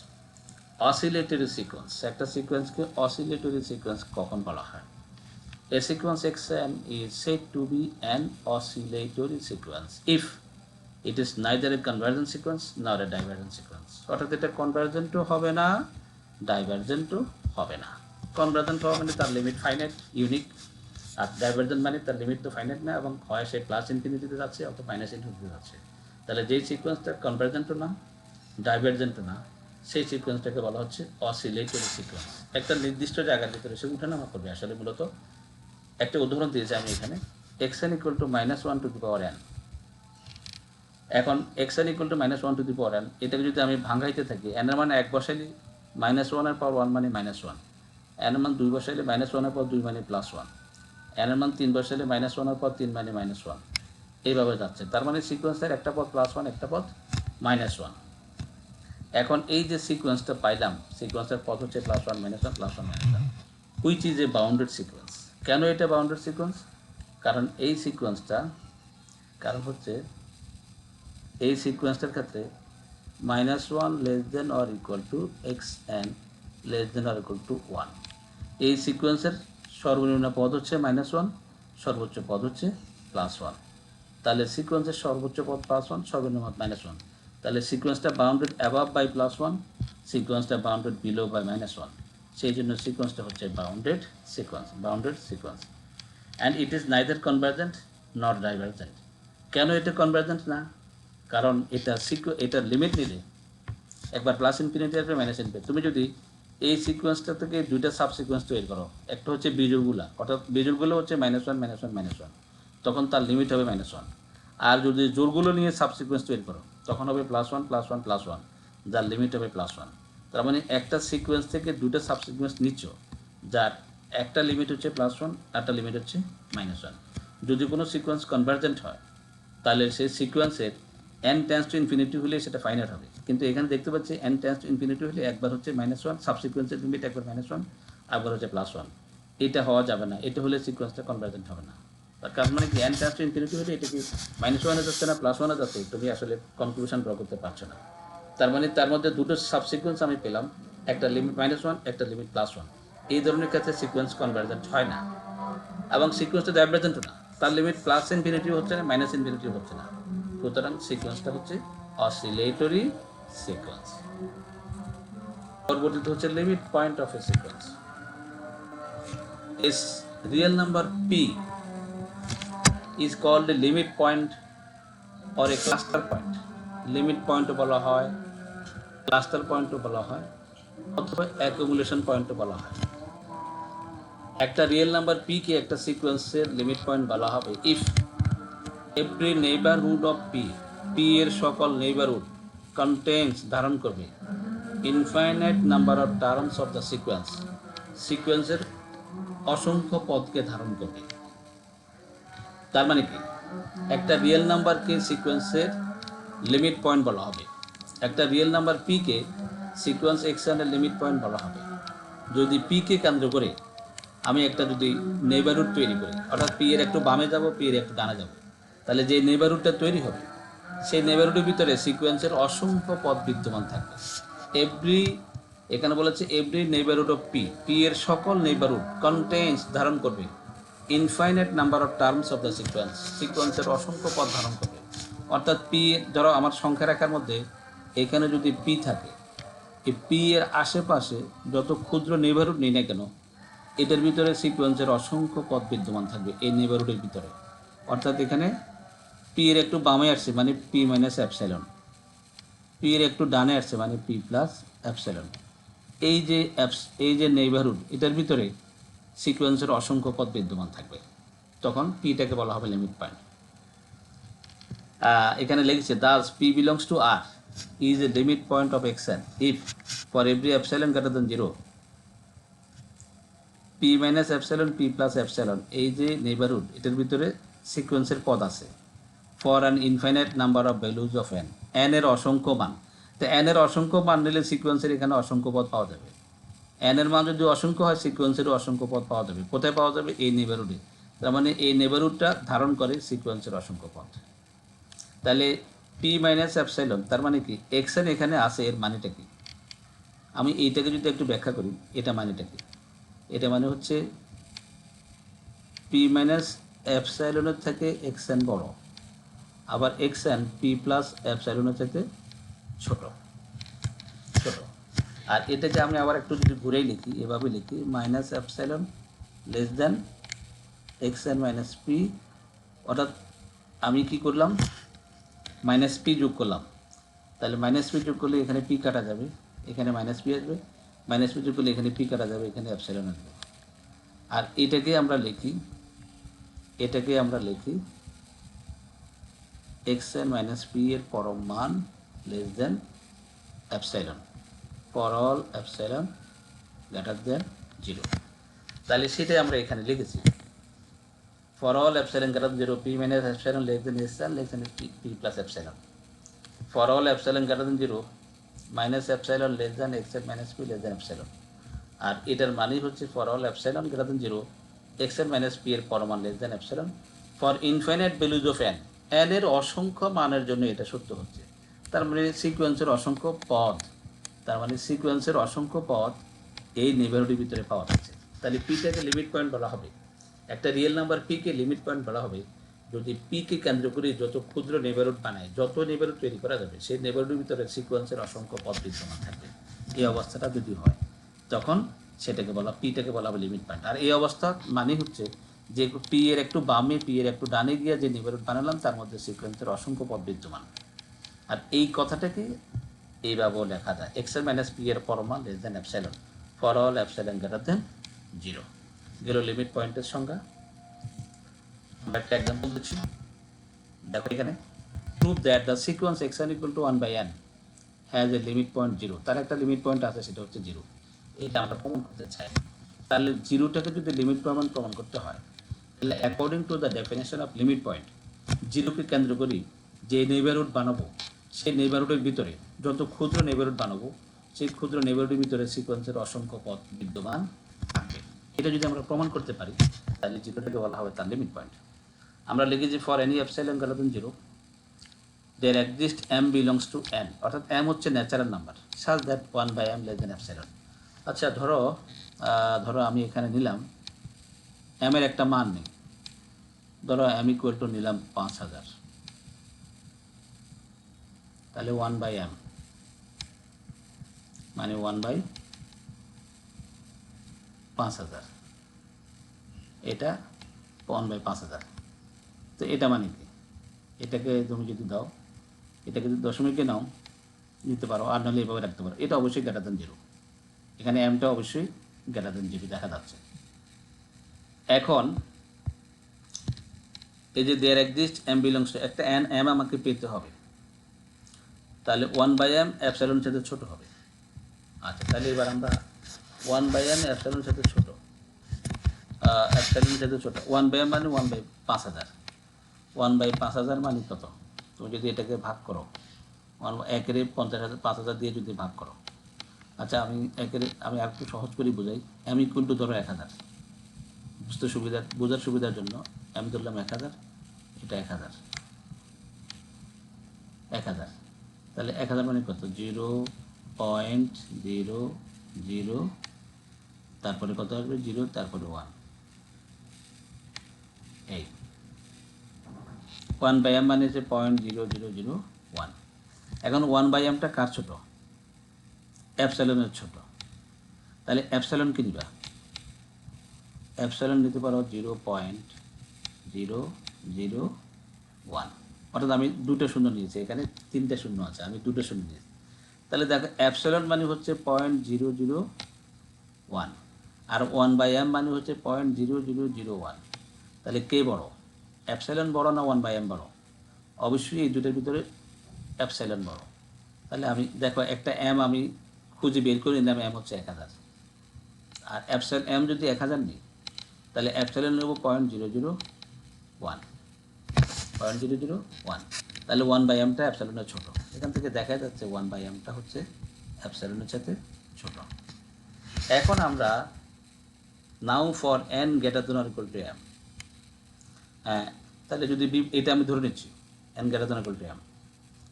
Oscillatory sequence. একটা সিকোয়েন্সকে oscillatory sequence কখন বলা হয়? A sequence xn is said to be an oscillatory sequence if it is neither a convergent sequence nor a divergent sequence। অর্থাৎ এটা কনভার্জেন্টও হবে না, ডাইভারজেন্টও হবে না। কনভার্জেন্ট হওয়া মানে তার লিমিট ফাইনাইট, ইউনিক, আর ডাইভারজেন্ট মানে তার লিমিট তো ফাইনাইট না এবং হয় সে প্লাস ইনফিনিটিতে যাচ্ছে অথবা মাইনাস ইনফিনিটিতে যাচ্ছে। তাহলে যেই সিকোয়েন্সটা কনভার্জেন্টও না, ডাইভারজেন্টও না, সেই সিকোয়েন্সটাকে বলা হচ্ছে অসিলেটরি সিকোয়েন্স। একটা নির্দিষ্ট জায়গার ভিতরে সে উঠানামা করবে। আসলে মূলত একটা উদাহরণ দিয়েছি আমি এখানে, xn equal to -1 to the power n। এখন xn equal to -1 to the power n, এটাকে যদি আমি ভাঙাইতে থাকি, n এর মান 1 বসাইলে -1 এর পাওয়ার 1 মানে -1, n এর মান 2 বসাইলে -1 এর পাওয়ার 2 মানে +1, n এর মান 3 বসাইলে -1 এর পাওয়ার 3 মানে -1, এইভাবে যাচ্ছে। তার মানে সিকোয়েন্সের একটা পদ +1, একটা পদ -1। এখন এই যে সিকোয়েন্সটা পাইলাম, সিকোয়েন্সের পদ হচ্ছে +1 -1 +1 -1, which is a bounded sequence. কেন এটা বাউন্ডেড সিকোয়েন্স? কারণ এই সিকোয়েন্সটার ক্ষেত্রে -1 less than or equal to xn less than or equal to 1। এই সিকোয়েন্সের সর্বনিম্ন পদ হচ্ছে -1, সর্বোচ্চ পদ হচ্ছে +1। তাহলে সিকোয়েন্সের সর্বোচ্চ পদ +1, সর্বনিম্ন পদ -1। তাহলে সিকোয়েন্সটা বাউন্ডেড অ্যাবাভ বাই +1, সিকোয়েন্সটা বাউন্ডেড বিলো বাই -1। সেই জন্য সিকোয়েন্সটা হচ্ছে bounded sequence and it is neither convergent not divergent. কেন এটা কনভার্জেন্ট না? কারণ এটার লিমিট নিলে একবার প্লাস ইনফিনিটি আসবে, মাইনাস ইনফিনিটি। তুমি যদি এই সিকোয়েন্সটা থেকে দুইটা সাব সিকোয়েন্স তৈরি করো, একটা হচ্ছে বিজোড়গুলা, অর্থাৎ বিজোড়গুলো হচ্ছে -1 তখন তার লিমিট হবে -1। আর যদি জোড়গুলো নিয়ে সাব সিকোয়েন্স তৈরি করো তখন হবে +1 যার লিমিট হবে +1। তার মানে একটা সিকোয়েন্স থেকে দুটো সাব সিকোয়েন্স নিচ্ছ যার একটা লিমিট হচ্ছে +1, একটা লিমিট হচ্ছে -1। যদি কোনো সিকোয়েন্স কনভার্জেন্ট হয় তাহলে সেই সিকোয়েন্সের n টেন্স টু ইনফিনিটি হলে সেটা ফাইনাইট হবে। কিন্তু এখানে দেখতে পাচ্ছি n টেন্স টু ইনফিনিটি হলে একবার হচ্ছে -1, সাবসিকোয়েন্সের লিমিট একবার -1, একবার হচ্ছে +1। এটা হওয়া যাবে না, এটা হলে সিকোয়েন্সটা কনভার্জেন্ট হবে না। তার কারণ মানে কি, n টেন্স টু ইনফিনিটি হলে এটা কি -1 যাচ্ছে না +1 যাচ্ছে, তুমি আসলে কনক্লুশন ড্র করতে পারছো না। তার মানে তার মধ্যে দুটো সাবসিকোয়েন্স আমি পেলাম, একটা লিমিট -1, একটা লিমিট +1। এই ধরনের ক্ষেত্রে সিকোয়েন্স কনভার্জেন্ট হয় না, এবং সিকোয়েন্সটা ডাইভার্জেন্টও না। তার লিমিট +∞ হচ্ছে না, -∞ হচ্ছে না। সুতরাং সিকোয়েন্সটা হচ্ছে অসিলেটরি সিকোয়েন্স। পরবর্তীতে হচ্ছে limit point of a sequence. Is real number p is called a limit point or a cluster point. Limit পয়েন্টও বলা হয়, ক্লাস্টার পয়েন্টও বলা হয়, অথবা অ্যাকুমুলেশন পয়েন্টও বলা হয়। একটা রিয়েল নাম্বার p কে একটা সিকোয়েন্সের লিমিট পয়েন্ট বলা হবে if every neighbourhood of p এর সকল নেইবারহুড কন্টেন্স ধারণ করবে infinite number of terms of the সিকোয়েন্সের অসংখ্য পদকে ধারণ করবে। তার মানে কি, একটা রিয়েল নাম্বারকে সিকোয়েন্সের লিমিট পয়েন্ট বলা হবে, একটা রিয়েল নাম্বার p কে সিকোয়েন্স xn এর লিমিট পয়েন্ট বলা হবে যদি p কে কেন্দ্র করে আমি একটা যদি নেইবারহুড তৈরি করি, অর্থাৎ p এর একটু বামে যাব, p এর একটু ডানে যাব, তাহলে যে নেইবারহুডটা তৈরি হবে সেই নেইবারহুডের ভিতরে সিকোয়েন্সের অসংখ্য পদ বিদ্যমান থাকবে। এখানে বলেছে এভরি নেইবারহুড অফ p এর সকল নেইবারহুড কন্টেন্স ধারণ করবে infinite number of terms of the সিকোয়েন্সের অসংখ্য পদ ধারণ করবে। অর্থাৎ p, ধরো আমার সংখ্যা রেখার মধ্যে এখানে যদি p থাকে, এই p এর আশেপাশে যত ক্ষুদ্র নেইবারহুড নেই না কেন, এটার ভিতরে সিকোয়েন্সের অসংখ্য পদ বিদ্যমান থাকবে এই নেইবারহুডের ভিতরে। অর্থাৎ এখানে p এর একটু বামে আসছে মানে p মাইনাস এপসাইলন, p এর একটু ডানে আসছে মানে p প্লাস এপসাইলন। এই যে নেইবারহুড, এটার ভিতরে সিকোয়েন্সের অসংখ্য পদ বিদ্যমান থাকবে, তখন পিটাকে বলা হবে লিমিট পয়েন্ট। এখানে লিখছে Das p belongs to R is a limit point of xn if for every epsilon greater than 0 p minus epsilon p plus epsilon, এই যে নেইবারহুড এটার ভিতরে সিকোয়েন্সের পদ আছে for an infinite number of values of n, n এর অসংখ্য মান। তো n এর অসংখ্য মান নিলে সিকোয়েন্সের এখানে অসংখ্য পদ পাওয়া যাবে। n এর মান যদি অসংখ্য হয় সিকোয়েন্সেরও অসংখ্য পদ পাওয়া যাবে। কোথায় পাওয়া যাবে? এই নেইবারহুডে। তার মানে এই নেইবারহুডটা ধারণ করে সিকোয়েন্সের অসংখ্য পদ। তাহলে p মাইনাস এপসাইলন, তার মানে কি xn এখানে আছে, এর মানেটা কি? আমি এইটাকে যদি একটু ব্যাখ্যা করি, এটা মানেটা কি? এটা মানে হচ্ছে p মাইনাস এপসাইলনের থেকে xn বড়, আবার xn p প্লাস এপসাইলনের থেকে ছোট। আর এটাকে আমি আবার একটু যদি ঘুরেই লিখি, এভাবে লিখি minus epsilon less than xn minus p, অর্থাৎ আমি কি করলাম, মাইনাস p যোগ করলাম। তাহলে মাইনাস p যোগ করলে এখানে p কাটা যাবে, এখানে মাইনাস p আসবে, মাইনাস p যোগ করলে এখানে p কাটা যাবে, এখানে এপসাইলন আসবে। আর এটাকে আমরা লিখি xn মাইনাস p এর পরম মান less than epsilon, for all epsilon greater than 0। তাহলে সেটাই আমরা এখানে লিখেছি, for all epsilon greater than 0 p minus epsilon less than xn less than p plus epsilon, for all epsilon greater than 0 minus epsilon less than xn minus p less than epsilon. আর এটার মানেই হচ্ছে for all epsilon greater than 0 xn minus p এর পরমান less than epsilon for infinite values of n, n এর অসংখ্য মানের জন্য এটা সত্য হচ্ছে। তার মানে সিকোয়েন্সের অসংখ্য পদ, এই নেইবারহুডের ভিতরে পাওয়া যাচ্ছে। তাহলে পিটাকে লিমিট পয়েন্ট বলা হবে, একটা রিয়েল নাম্বার p কে লিমিট পয়েন্ট বলা হবে যদি p কে কেন্দ্র করে যত ক্ষুদ্র নেইবারহুড বানায়, যত নেইবারহুড তৈরি করা যাবে, সেই নেইবারহুডের ভিতরে সিকোয়েন্সের অসংখ্য পদ বিদ্যমান থাকবে। এই অবস্থাটা যদি হয় তখন সেটাকে বলা পিটাকে বলা হবে লিমিট পয়েন্ট। আর এই অবস্থা মানে হচ্ছে যে পি এর একটু বামে পি এর একটু ডানে গিয়ে যে নেইবারহুড বানালাম তার মধ্যে সিকোয়েন্সের অসংখ্য পদ বিদ্যমান। আর এই কথাটাকে এইভাবেও লেখা যায় এক্স এর মাইনাস পি এর Parama less than epsilon for all epsilon greater than 0 গেল লিমিট পয়েন্টের সংজ্ঞা। আমরা একটা এক্সাম্পল দিচ্ছি, দেখো এখানে prove that the sequence x1 equal to 1/n has a limit point 0, তার একটা লিমিট পয়েন্ট আছে সেটা হচ্ছে 0। এটা আমরা প্রমাণ করতে চাই। তাহলে 0টাকে যদি লিমিট প্রমাণ করতে হয় তাহলে according to the definition of limit point 0কে কেন্দ্র করি যে নেইবারহুড বানাবো সেই নেইবারহুডের ভিতরে যত ক্ষুদ্র নেইবারহুড বানাবো সেই ক্ষুদ্র নেইবারহুডের ভিতরে সিকোয়েন্সের অসংখ্য পথ বিদ্যমান থাকবে। এটা যদি আমরা প্রমাণ করতে পারি তাহলে 0টাকে বলা হবে তার লিমিট পয়েন্ট। আমরা লিখেছি for any epsilon greater than 0 there exists m belongs to n, অর্থাৎ m হচ্ছে natural number such that 1/m less than epsilon। আচ্ছা ধরো আমি এখানে নিলাম m এর একটা মান নেই, ধরো m ইকুয়াল টু নিলাম 5000, তাহলে 1/m মানে 1/5000, এটা 1/5000। তো এটা মানে কি, এটাকে তুমি যদি দাও, এটাকে যদি দশমিকে নাও নিতে পারো, আর নাহলে এভাবে রাখতে পারো। এটা অবশ্যই গ্রেটার দেন 0, এখানে এমটা অবশ্যই গ্রেটার দেন 0 দেখা যাচ্ছে। এখন এই যে there exist m belongs to একটা এম আমাকে পেতে হবে, তাহলে 1/m অ্যাপসাইলন সাথে ছোট হবে। আচ্ছা তাহলে এবার আমরা 1/m অ্যাপসাইলন সাথে ছোট, অ্যাপসাইলন সাথে ছোট 1/m মানে 1/5000, 1/5000 মানে কত? তুমি যদি এটাকে ভাগ করো 1/1 50,000 5000 দিয়ে যদি ভাগ করো, আচ্ছা আমি আর একটু সহজ করে বোঝাই। এম ইকুয়াল টু ধরো 1000, বোঝার সুবিধার জন্য আমি ধরলাম 1000, এটা 1000, তাহলে 1000 মানে কত? 0.000, তারপরে কত আসবে 0, তারপরে 1, এই 1/m মানে হচ্ছে 0.0001। এখন 1/mটা কার ছোট? অ্যাপসাইলনের ছোট। তাহলে অ্যাপসাইলন কি নিবা? অ্যাপসাইলন নিতে পারো 0.001, অর্থাৎ আমি দুটো শূন্য নিয়েছি, এখানে 3টে শূন্য আছে, আমি দুটো শূন্য নিয়েছি। তাহলে দেখো অ্যাপসাইলন মানে হচ্ছে 0.001 আর 1/m মানে হচ্ছে 0.0001। তাহলে কে বড়, অ্যাপসাইলন বড় না 1/m বড়? অবশ্যই এই দুটোর ভিতরে অ্যাপসাইলন বড়। তাহলে আমি দেখো একটা এম আমি খুঁজে বের করে নিলাম, এম হচ্ছে 1000, আর অ্যাপসাইলন এম যদি 1000 নিই তাহলে অ্যাপসাইলন নেব 0.001, তাহলে 1/mটা অ্যাপসাইলনের ছোট। এখান থেকে দেখা যাচ্ছে 1/mটা হচ্ছে অ্যাপসাইলনের সাথে ছোট। এখন আমরা নাও for n greater than or equal to m, হ্যাঁ তাহলে যদি এটা আমি ধরে নিচ্ছি n greater than or equal to m,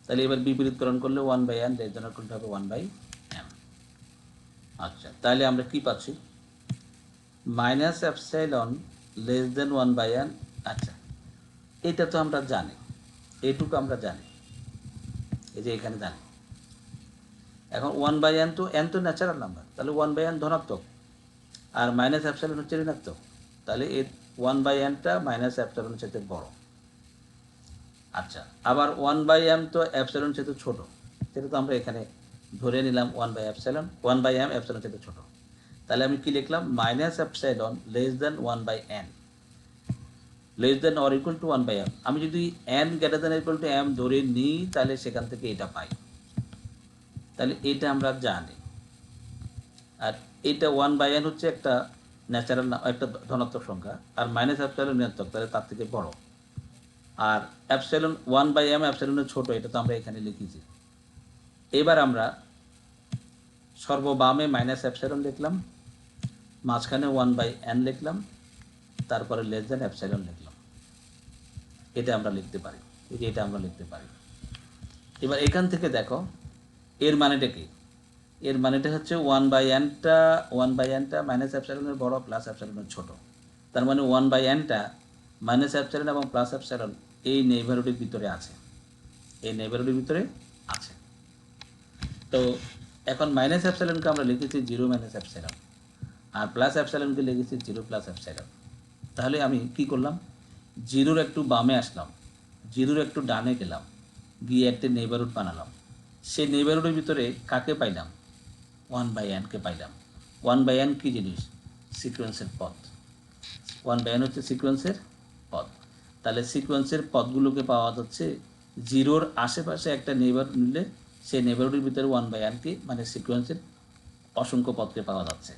তাহলে এবার বিপরীতকরণ করলে 1/n less than or equal two হবে 1/m। আচ্ছা তাহলে আমরা কি পাচ্ছি? Minus epsilon less than 1/n। আচ্ছা এটা তো আমরা জানি, এইটুকু আমরা জানি, এই যে এখানে জানি। এখন 1/n তো n তো ন্যাচারাল নাম্বার, তাহলে 1/n ধনাত্মক আর মাইনাস অ্যাপসাইলন হচ্ছে ঋণাত্মক, তাহলে এই 1/nটা মাইনাস অ্যাপসাইলনের সাথে বড়। আচ্ছা আবার 1/m তো অ্যাপসাইলনের সাথে ছোট, সেটা তো আমরা এখানে ধরে নিলাম 1/m অ্যাপসাইলনের সাথে ছোট। তাহলে আমি কি লিখলাম? Minus epsilon less than 1/n less than or equal two 1/m। আমি যদি n greater than equal to m ধরে নিই তাহলে সেখান থেকে এটা পাই, তাহলে এটা আমরা জানি। আর এটা 1/n হচ্ছে একটা ন্যাচারাল একটা ধনাত্মক সংখ্যা, আর মাইনাস অ্যাপসাইলন ঋণাত্মক, তাহলে তার থেকে বড়। আর অ্যাপসাইলন 1/m অ্যাপসাইলনের ছোট, এটা তো আমরা এখানে লিখেছি। এবার আমরা সর্ববামে মাইনাস অ্যাপসাইলন লিখলাম, মাঝখানে 1/n লিখলাম, তারপরে লেস দেন অ্যাপসাইলন লিখলাম। এটা আমরা লিখতে পারি, এটা আমরা লিখতে পারি। এবার এখান থেকে দেখো এর মানেটা কি? এর মানেটা হচ্ছে 1/nটা মাইনাস অ্যাপসাইলনের বড় প্লাস অ্যাপসাইলনের ছোট। তার মানে 1/nটা মাইনাস অ্যাপসাইলন এবং প্লাস অ্যাপসাইলন এই নেইবারহুডের ভিতরে আছে, এই নেইবারহুডের ভিতরে আছে। তো এখন মাইনাস অ্যাপসাইলনকে আমরা লিখেছি 0 - অ্যাপসাইলন, আর প্লাস অ্যাপসাইলনকে লিখেছি 0 প্লাস অ্যাপসাইলন। তাহলে আমি কি করলাম, জিরোর একটু বামে আসলাম, জিরোর একটু ডানে গেলাম, গিয়ে একটা নেইবারহুড বানালাম। সেই নেইবারহুডের ভিতরে কাকে পাইলাম, 1/n-কে পাইলাম। 1/n কী জিনিস, সিকোয়েন্সের পথ। 1/n হচ্ছে সিকোয়েন্সের পথ। তাহলে সিকোয়েন্সের পথগুলোকে পাওয়া যাচ্ছে, জিরোর আশেপাশে একটা নেইবার নিলে সেই নেইবারহুডের ভিতরে 1/n-কে মানে সিকোয়েন্সের অসংখ্য পথকে পাওয়া যাচ্ছে।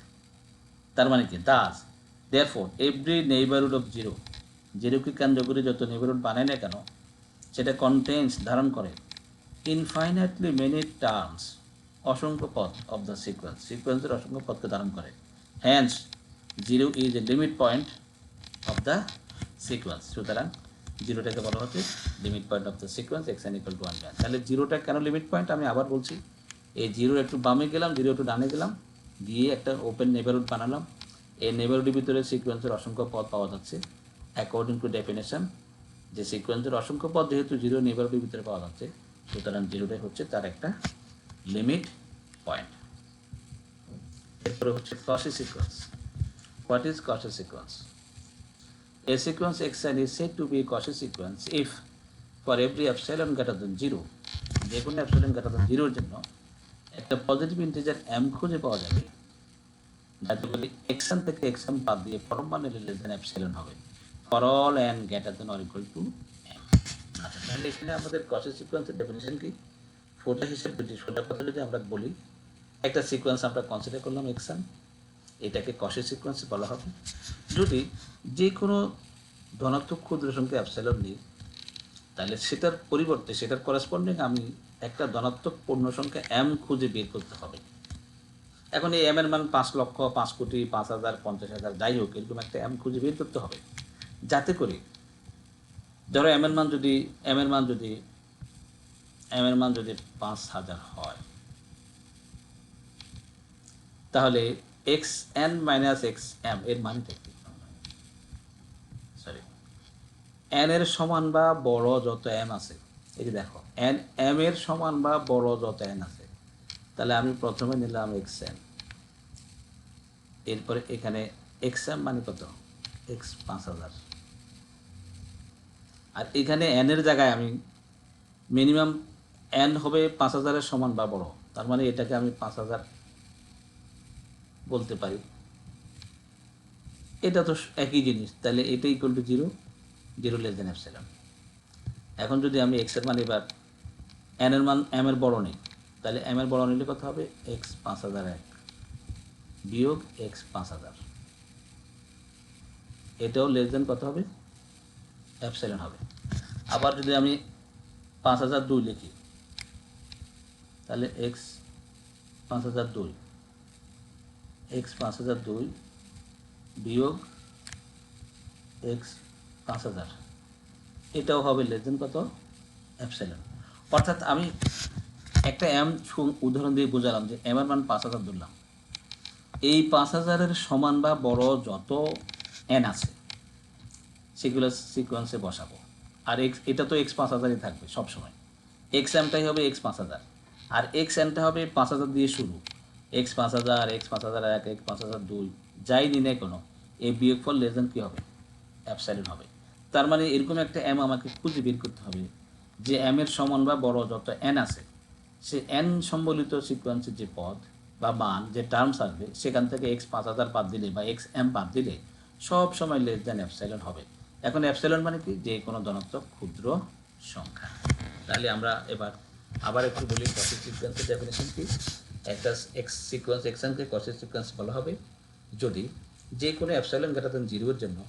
তার মানে কি, thus therefore every neighbourhood of zero, জিরোকে কেন্দ্র করে যত নেইবারহুড বানায় না কেন, সেটা কন্টেন্স ধারণ করে ইনফাইনাইটলি মেনি টার্মস, অসংখ্য পথ অফ দ্য সিকোয়েন্স, সিকোয়েন্সের অসংখ্য পথকে ধারণ করে। Hence zero is a limit point of the sequence. সুতরাং জিরোটাকে বলা হচ্ছে limit point of the sequence x n equal to 1/n। তাহলে জিরোটা কেন লিমিট পয়েন্ট, আমি আবার বলছি, এই জিরোর একটু বামে গেলাম, জিরো একটু ডানে গেলাম, গিয়ে একটা ওপেন নেইবারহুড বানালাম। এই নেইবারহুডের ভিতরে সিকোয়েন্সের অসংখ্য পথ পাওয়া যাচ্ছে অ্যাকর্ডিং টু ডেফিনেশন, যে সিকোয়েন্সের অসংখ্য পথ যেহেতু জিরো নেইবারহুডের ভিতরে পাওয়া যাচ্ছে, সুতরাং জিরোটাই হচ্ছে তার একটা লিমিট পয়েন্ট। এরপরে হচ্ছে Cauchy sequence. What is Cauchy sequence? A sequence xn is said to be a Cauchy sequence if for every epsilon greater than 0, যে কোনো epsilon greater than 0 এর জন্য একটা পজিটিভ ইন্টিজার m খুঁজে পাওয়া যাবে, যাতে করে xn থেকে xm বাদ দিয়ে পরম মান লেস দেন epsilon হবে for all n greater than or equal to m। আচ্ছা, তাহলে এখানে আমাদের Cauchy সিকোয়েন্সের ডেফিনেশন কি, ফোটা হিসেবে সোজা কথা যদি আমরা বলি, একটা সিকোয়েন্স আমরা কনসিডার করলাম xn, এটাকে Cauchy সিকোয়েন্স বলা হবে যদি যে কোনো ধনাত্মক ক্ষুদ্র সংখ্যা অ্যাপসাইলন নিই, তাহলে সেটার পরিবর্তে সেটার করেসপন্ডিং আমি একটা ধনাত্মক পূর্ণ সংখ্যা m খুঁজে বের করতে হবে। এখন এই m এর মান 5 লক্ষ, 5 কোটি, 5,000, 50,000 যাই হোক, এরকম একটা m খুঁজে বের করতে হবে, যাতে করে ধরো m এর মান যদি 5,000 হয়, তাহলে xn মাইনাস xm এর মানটা কি, সরি n এর সমান বা বড় যত m আছে, এই যে দেখো m এর সমান বা বড় যত n আছে, তাহলে আমি প্রথমে নিলাম xn, এরপরে এখানে xm মানে কত, x 5,000, আর এখানে n এর জায়গায় আমি মিনিমাম n হবে 5,000 এর সমান বা বড়, তার মানে এটাকে আমি 5,000 বলতে পারি। এটা তো একই জিনিস, তাহলে এটা equal to 0, 0 less than epsilon. এখন যদি আমি x এর মান এবার n এর মান m এর বড় নেই, তাহলে m এর বড় নিলে কত হবে, x 5,001 বিয়োগ x 5,000, এটাও লেস দেন কত হবে, এপসাইলন হবে। আবার যদি আমি 5,002 লিখি, তাহলে x 5,002 বিয়োগ x 5,000, এটাও হবে লেস দেন কত, এপসাইলন। অর্থাৎ আমি একটা m উদাহরণ দিয়ে বোঝালাম যে m এর মান 5,000 ধরলাম, এই 5,000-এর সমান বা বড় যত n আছে সেগুলো সিকোয়েন্সে বসাবো, আর এটা তো x 5,000-ই থাকবে সবসময়, x mটাই হবে x 5,000, আর x nটা হবে 5,000 দিয়ে শুরু, x 5,000, x 5,001, x 5,002 যাই নিনে কোনো, এই বিয়োগফল লেস দেন কী হবে, অ্যাপসাইলন হবে। তার মানে এরকম একটা m আমাকে খুঁজে বের করতে হবে যে m এর সমান বা বড় যত n আছে, সে n সম্বলিত সিকোয়েন্সের যে পদ বা মান যে টার্মস আসবে, সেখান থেকে x 5,000 বাদ দিলে বা x m বাদ দিলে সব সময় লেস দেন অ্যাপসাইলন হবে। এখন অ্যাপসাইলন মানে কি, যে কোনো ধনাত্মক ক্ষুদ্র সংখ্যা। তাহলে আমরা এবার আবার একটু বলি Cauchy সিকোয়েন্সের ডেফিনেশন কি। একটা এক্স সিকোয়েন্স এক্সনকে Cauchy সিকোয়েন্স বলা হবে যদি যে কোনো অ্যাপসাইলন গ্রেটার দেন 0 এর জন্য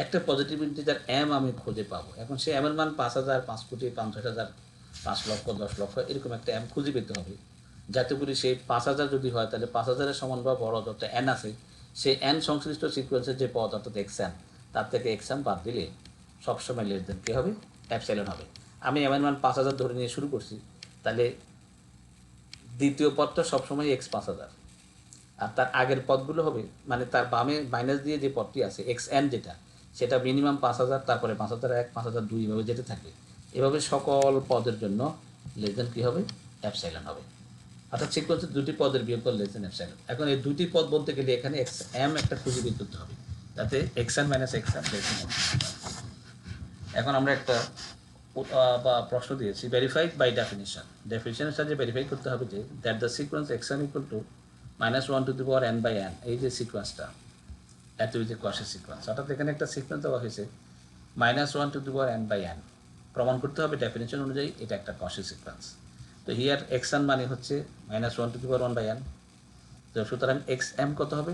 একটা পজিটিভ ইন্টিজার m আমি খুঁজে পাবো। এখন সে m এর মান 5,000, 5 কোটি, 50,000, 5 লক্ষ, 10 লক্ষ, এরকম একটা m খুঁজে পেতে হবে, যাতে করে সেই 5,000 যদি হয়, তাহলে 5,000-এর সমান বা বড় যত n আছে, সেই n সংশ্লিষ্ট সিকোয়েন্সের যে পদ অর্থাৎ xn, তার থেকে xm বাদ দিলে সবসময় লেস দেন কী হবে, অ্যাপসাইলন হবে। আমি m এর মান 5,000 ধরে নিয়ে শুরু করছি, তাহলে দ্বিতীয় পদটা সবসময় x 5,000, আর তার আগের পদগুলো হবে, মানে তার বামে মাইনাস দিয়ে যে পদটি আছে xn যেটা, সেটা মিনিমাম 5,000, তারপরে 5,001, 5,002 এভাবে যেতে থাকবে। এভাবে সকল পদের জন্য লেস দেন কী হবে, অ্যাপসাইলন হবে। অর্থাৎ সিকোয়েন্সের দুটি পদের বিয়োগফল লেস দেন এপসাইলন। এখন এই দুটি পদ বলতে গেলে এখানে এক্স এম একটা খুঁজে বের করতে হবে, যাতে x n minus x m less than. এখন আমরা একটা বা প্রশ্ন দিয়েছি, ভেরিফাইড বাই ডেফিনিশন। ডেফিনিশনের সাহায্যে ভেরিফাই করতে হবে যে that the sequence x n equal to -1 to the power n by n, এই যে সিকোয়েন্সটা এত যে কষের সিকোয়েন্স, অর্থাৎ এখানে একটা সিকোয়েন্স দেওয়া হয়েছে -1 to the power n by n, প্রমাণ করতে হবে ডেফিনিশন অনুযায়ী এটা একটা কষের সিকোয়েন্স। তো হিয়ার এক্স এন মানে হচ্ছে -1 to the power 1 by n, তো সুতরাং এক্স এম কত হবে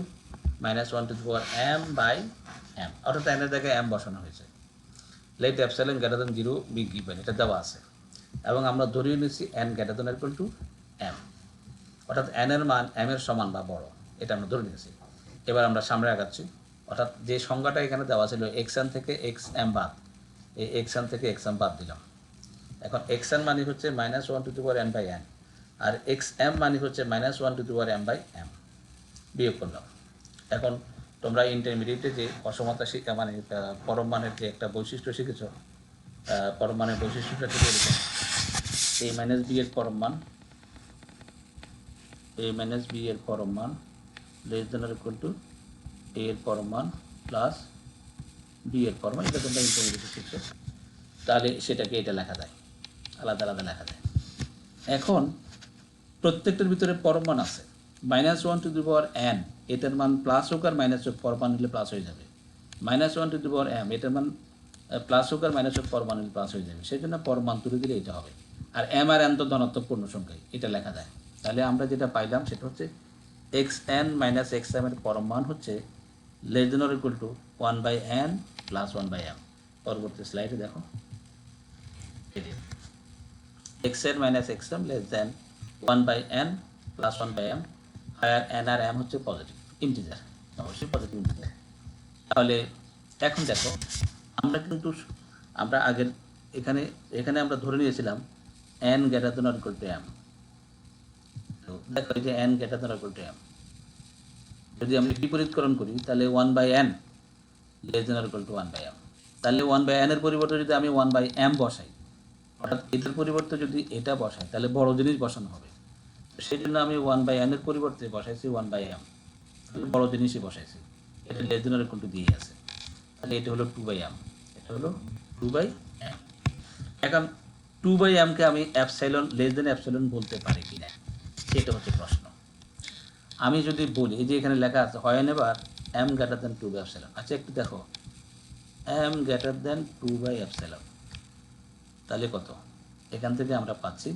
-1 to the power m by m, অর্থাৎ n এর জায়গায় m বসানো হয়েছে। Let epsilon greater than 0 be given, এটা দেওয়া আছে এবং আমরা ধরিয়ে নিচ্ছি n greater than equal to m, অর্থাৎ n এর মান m এর সমান বা বড়, এটা আমরা ধরে নিয়েছি। এবার আমরা সামনে আগাচ্ছি, অর্থাৎ যে সংজ্ঞাটা এখানে দেওয়া ছিল এক্স এন থেকে এক্স এম বাদ, এই এক্স এন থেকে এক্স এম বাদ দিলাম। এখন এক্স এন মানে হচ্ছে -1 to the power n by n, আর এক্স এম মানে হচ্ছে -1 to the power m by m, বিয়োগ করলাম। এখন তোমরা ইন্টারমিডিয়েটে যে অসমতা শিক্ষা মানে পরম মানের যে একটা বৈশিষ্ট্য শিখেছ, পরম মানের বৈশিষ্ট্যটা থেকে এরকম a মাইনাস বি এর পরম মান, a মাইনাস বি এর পরম মান less than or equal two a এর পরম মান প্লাস বি এর পরম মান, এটা তোমরা ইন্টারমিডিয়েটে শিখছো, তাহলে সেটাকে এটা লেখা যায়, আলাদা আলাদা লেখা যায়। এখন প্রত্যেকটার ভিতরে পরম মান আছে, -1 টু দি পাওয়ার n, এটার মান প্লাস হোক আর মাইনাস হোক, পরম মান নিলে প্লাস হয়ে যাবে। -1 টু দি পাওয়ার m, এটার মান প্লাস হোক আর মাইনাস হোক, পরম মান নিলে প্লাস হয়ে যাবে, সেই জন্য পরম মান তুলে দিলে এটা হবে। আর m আর n তো ধনাত্মক পূর্ণ সংখ্যায়, এটা লেখা যায়। তাহলে আমরা যেটা পাইলাম সেটা হচ্ছে x n minus x m এর পরম মান হচ্ছে less than or equal to 1 by n plus 1 by m। পরবর্তী স্লাইডে দেখো, x n minus x m less than 1 by n plus 1 by m, আর n আর m হচ্ছে পজিটিভ ইন্টিজার, অবশ্যই পজিটিভ ইন্টিজার। তাহলে এখন দেখো আমরা আগের এখানে আমরা ধরে নিয়েছিলাম n greater than or equal to m। তো দেখো এই যে n greater than or equal to m, যদি আমরা বিপরীতকরণ করি তাহলে 1 by n less than or equal to 1 by m, তাহলে 1 বাই n এর পরিবর্তে যদি আমি 1 বাই m বসাই, অর্থাৎ এটার পরিবর্তে যদি এটা বসাই তাহলে বড় জিনিস বসানো হবে, সেই জন্য আমি 1 বাই n এর পরিবর্তে বসাইছি 1 বাই m, বড় জিনিসই বসাইছি, এটা less than or equal two দিয়ে আছে, তাহলে এটা হলো 2 বাই m, এটা হলো 2 বাই m। এখন 2 বাই m কে আমি এপসাইলন লেস দেন এপসাইলন বলতে পারি কিনা, সেটা হচ্ছে প্রশ্ন। আমি যদি বলি, এই যে এখানে লেখা আছে হয় নেবার m greater than 2 by epsilon, আচ্ছা একটু দেখো m greater than 2 by epsilon, তাহলে কত? এখান থেকে আমরা পাচ্ছি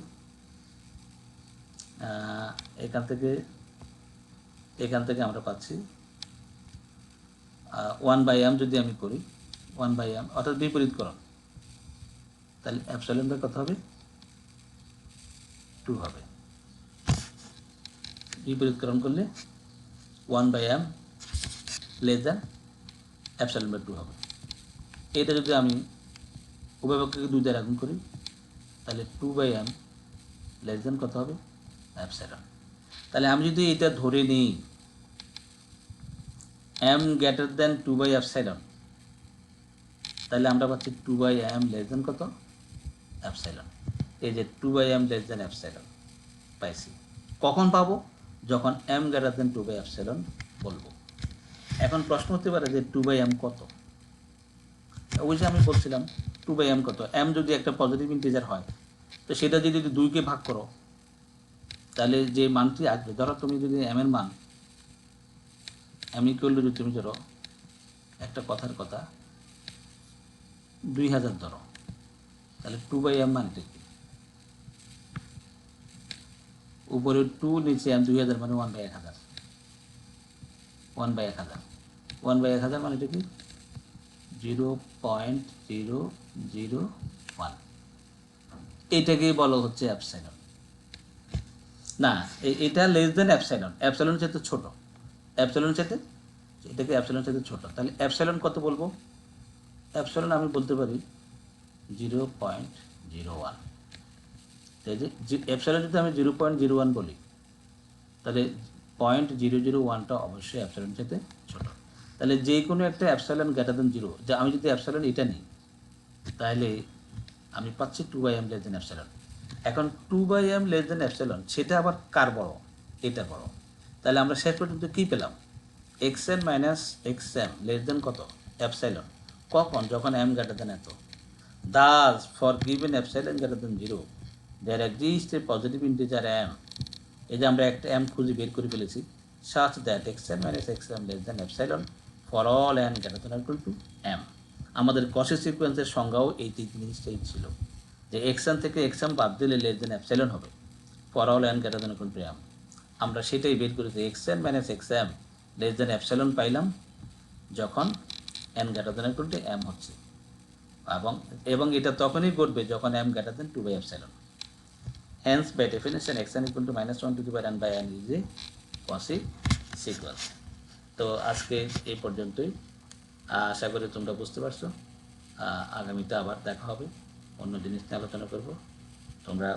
এখান থেকে আমরা পাচ্ছি 1 বাই m, যদি আমি করি 1 বাই m অর্থাৎ বিপরীতকরণ, তাহলে এপসাইলন বাই কত হবে? 2 হবে। বিপরীতকরণ করলে 1 by m less than epsilon by 2 হবে। এটা যদি আমি উভয় পক্ষকে 2 দ্বারা গুণ করি তাহলে 2 বাই m লেস দেন কত হবে? এপসাইলন। তাহলে আমি যদি এটা ধরে নিই m greater than 2 by epsilon, তাহলে আমরা পাচ্ছি 2 বাই m লেস দেন কত? এপসাইলন। এই যে 2 by m less than epsilon পাইছি। কখন পাবো? যখন m greater than 2 by epsilon বলবো। এখন প্রশ্ন হতে পারে যে 2 বাই m কত? ওই যে আমি বলছিলাম 2 বাই m কত, m যদি একটা পজিটিভ ইন্টিজার হয় তো সেটা যদি 2কে ভাগ করো তাহলে যে মানটি আসবে, ধরো তুমি যদি m এর মান m ইকুয়াল টু, যদি তুমি ধরো একটা কথার কথা 2000 ধরো, তাহলে 2 বাই m মানে কি? উপরে 2 নিচে m 2000 মানে 1 বাই 1000, 1 বাই 1000, 1 বাই 1000 মানে কি? 0.001, এটাকেই বলা হচ্ছে এপসাইলন। না, এটা লেস দেন এপসাইলন, এপসাইলনের চাইতে ছোট, এপসাইলনের চাইতে, এটাকে এপসাইলনের চাইতে ছোট, তাহলে এপসাইলন কত বলবো? এপসাইলন আমি বলতে পারি 0.01। তাই যে এপসাইলন যদি আমি 0.01 বলি তাহলে 0.001টা অবশ্যই এপসাইলনের চাইতে ছোট। তাহলে যে কোনো একটা এপসাইলন গ্রেটার দেন 0, যে আমি যদি এপসাইলন এটা নিই তাহলে আমি পাচ্ছি 2 by m less than epsilon. এখন 2/m লেস দেন এপসাইলন সেটা আবার কার বড়? এটা বড়। তাহলে আমরা শেষ পর্যন্ত কী পেলাম? xn minus xm less than কত? এপসাইলন। কখন? যখন m গ্রেটার দেন এত। Thus, for given epsilon greater than 0, there exists a positive integer m. এই যে আমরা একটা m খুঁজে বের করে ফেলেছি, such that xn minus xm less than epsilon for all n greater than or equal to m. আমাদের কসি সিকোয়েন্সের সংজ্ঞাও এই জিনিসটাই ছিল যে xn থেকে xm বাদ দিলে লেস দেন এপসাইলন হবে for all n greater than or equal to m. আমরা সেটাই বের করেছি, xn minus xm less than epsilon পাইলাম যখন n greater than or equal to m হচ্ছে, এবং এটা তখনই ঘটবে যখন m greater than 2/epsilon. Hence, by definition, xn equal to minus 1 to the power n by n is a Cauchy sequence. তো আজকে এই পর্যন্তই, আশা করি তোমরা বুঝতে পারছো। আগামীতে আবার দেখা হবে, অন্য জিনিস নিয়ে আলোচনা করব। তোমরা